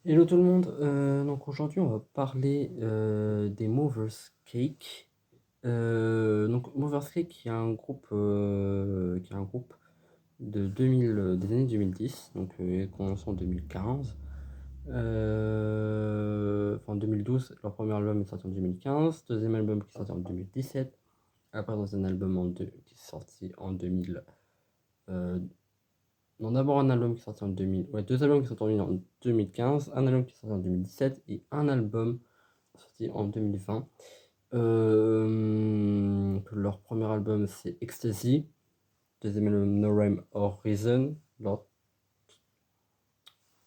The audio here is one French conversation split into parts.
Hello tout le monde, donc aujourd'hui on va parler des Movers Cake. Donc Movers Cake qui est un groupe de 2000, des années 2010, donc commencé en 2015. Enfin 2012, leur premier album est sorti en 2015, deuxième album qui est sorti en 2017, après dans un album qui est sorti en 2000. Non, d'abord un album qui est sorti en 2000, ouais, deux albums qui sont sortis en 2015, un album qui est sorti en 2017 et un album sorti en 2020. Leur premier album c'est Ecstasy, deuxième album No Rhyme or Reason, leur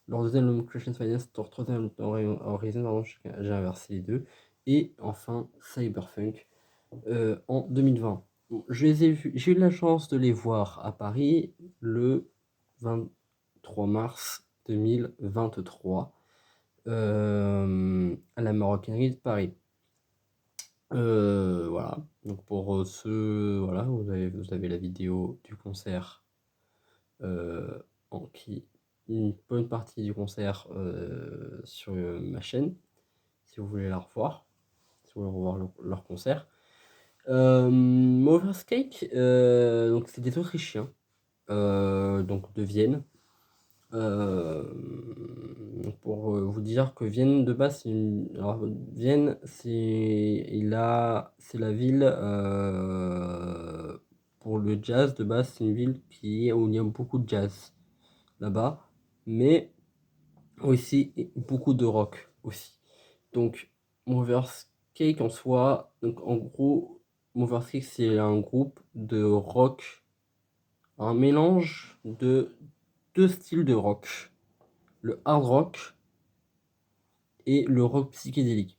deuxième album Christian Finance, leur troisième album No Rhyme or Reason, pardon, j'ai inversé les deux, et enfin Cyberpunk en 2020. Bon, j'ai eu la chance de les voir à Paris le 23 mars 2023 à la Maroquinerie de Paris. Voilà, donc pour ceux, voilà, vous avez la vidéo du concert une bonne partie du concert sur ma chaîne, si vous voulez la revoir, si vous voulez revoir leur concert. Movers Cake, donc c'est des Autrichiens, donc de Vienne. Pour vous dire que Vienne de base, alors, Vienne, c'est la ville pour le jazz de base, c'est une ville où il y a beaucoup de jazz là-bas, mais aussi beaucoup de rock aussi. Donc Movers Cake en soi, donc en gros, Movers Cake c'est un groupe de rock, un mélange de deux styles de rock, le hard rock et le rock psychédélique.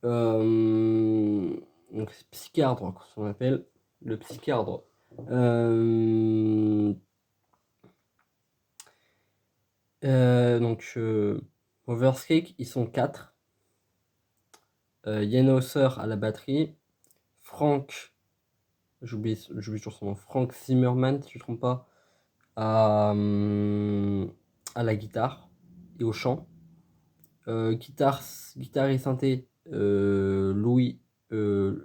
Donc c'est psyché hard rock, ce qu'on appelle le psyché hard rock. Donc Overskate, ils sont 4. Yann Hauser à la batterie, Frank, j'oublie toujours son nom, Frank Zimmerman, si je ne me trompe pas, à la guitare et au chant. Guitare et synthé, Louis, John,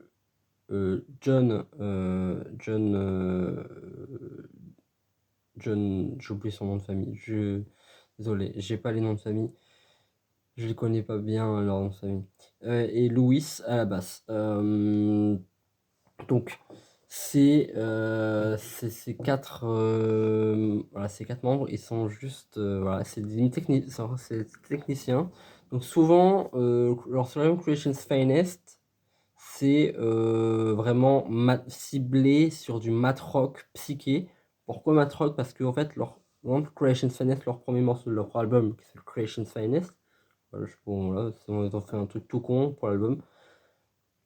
j'ai oublié son nom de famille. Désolé, j'ai pas les noms de famille. Je les connais pas bien leur nom de famille. Et Louis à la basse. Donc ces quatre, voilà, ces quatre membres, ils sont juste, voilà, c'est des techniciens. Donc souvent, leur Solarium Creations Finest, c'est vraiment ciblé sur du mat rock psyché. Pourquoi mat rock? Parce que en fait, leur Creations Finest, leur premier morceau de leur album, qui s'appelle Creations Finest, voilà, bon, là, ils ont fait un truc tout con pour l'album.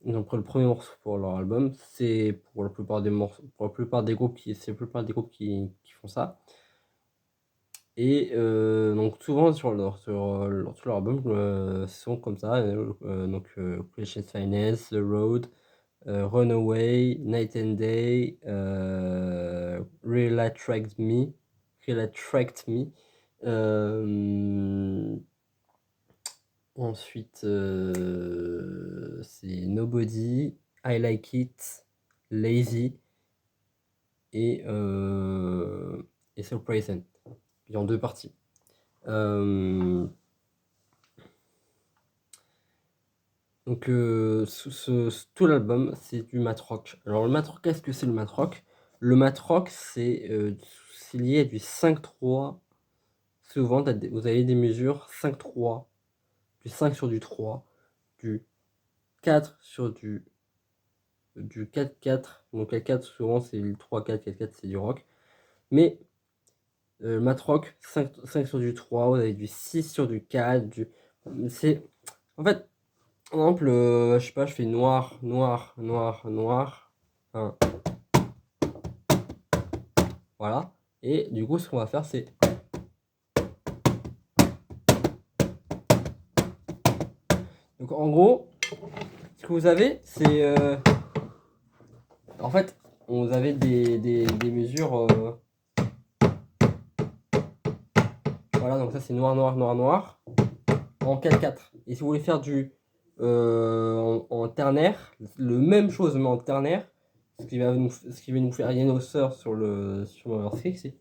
Ils ont pris le premier morceau pour leur album. C'est pour la plupart des morceaux, pour la plupart des groupes qui font ça. Et donc souvent sur tout leur album, sont comme ça. Donc Creation Finance, The Road, Runaway, Night and Day, Real Attract Me, ensuite, c'est Nobody, I Like It, Lazy et, Surprising. Il y en deux parties. Donc, tout l'album, c'est du mat rock. Alors, le mat rock, qu'est-ce que c'est le mat rock? Le mat rock, c'est lié à du 5-3. Souvent, vous avez des mesures 5-3, du 5 sur du 3, du 4 sur du 4-4. Donc 4-4, souvent c'est le 3-4, 4-4, c'est du rock. Mais mat rock, 5 sur du 3, vous avez du 6 sur du 4. C'est... En fait, par exemple, je sais pas, je fais noir, noir, noir, noir. Hein. Voilà. Et du coup, ce qu'on va faire, c'est... Donc en gros, ce que vous avez, c'est... En fait, vous avez des mesures... Voilà, donc ça c'est noir, noir, noir, noir. en 4/4. Et si vous voulez faire en ternaire, le même chose mais en ternaire, ce qui va nous faire Yann Sir sur Overskate, c'est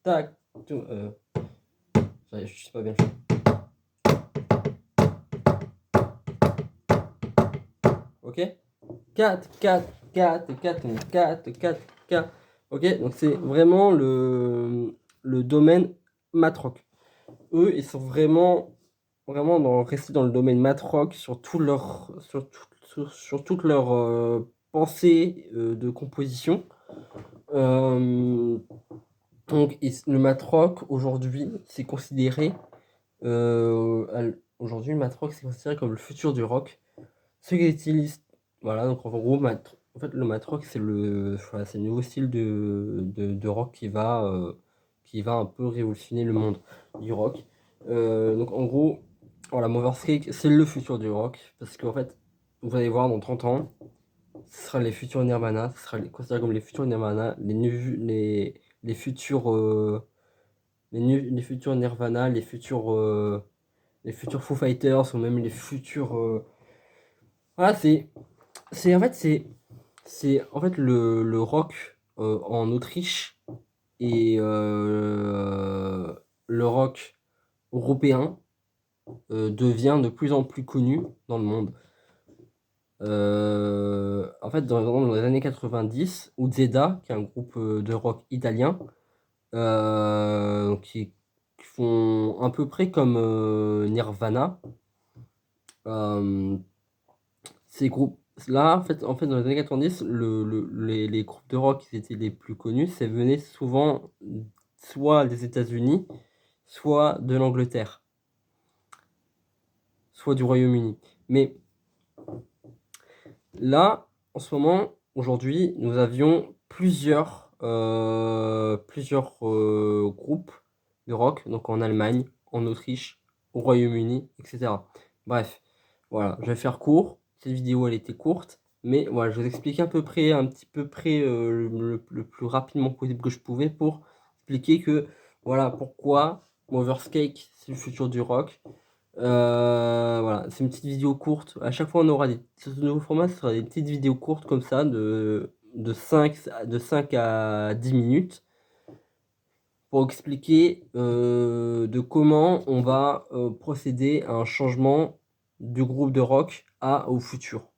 tac, je sais pas bien. Ok, 4, 4, 4, 4, 4, 4, 4. Ok, donc c'est vraiment le domaine matrock. Eux, ils sont vraiment restés dans le domaine matrock sur toute leur pensée de composition. Donc le matrock aujourd'hui, c'est considéré aujourd'hui le matrock c'est considéré comme le futur du rock. Ceux qui utilisent, voilà, donc en gros, en fait, le matrock, c'est voilà, c'est le nouveau style de rock qui va un peu révolutionner le monde du rock. Donc en gros, voilà, Motherscake, c'est le futur du rock, parce qu'en fait, vous allez voir, dans 30 ans, ce sera les futurs Nirvana, ce sera considéré comme les futurs Nirvana, les futurs, les futurs Nirvana, les futurs Foo Fighters, ou même les futurs... Voilà, c'est en fait, c'est en fait le rock en Autriche et le rock européen devient de plus en plus connu dans le monde. En fait, dans les années 90, Uzeda, qui est un groupe de rock italien, qui font à peu près comme Nirvana, ces groupes-là, en fait, dans les années 90, les groupes de rock qui étaient les plus connus, ça venait souvent soit des États-Unis, soit de l'Angleterre, soit du Royaume-Uni. Mais là, en ce moment, aujourd'hui, nous avions plusieurs groupes de rock, donc en Allemagne, en Autriche, au Royaume-Uni, etc. Bref, voilà, je vais faire court. Cette vidéo, elle était courte, mais voilà, je vous explique un petit peu près le plus rapidement possible que je pouvais pour expliquer que, voilà, pourquoi Motherscake, c'est le futur du rock. Voilà, c'est une petite vidéo courte. À chaque fois, on aura ce nouveau format, ce sera des petites vidéos courtes comme ça, de 5 à 10 minutes, pour expliquer de comment on va procéder à un changement du groupe de rock au futur.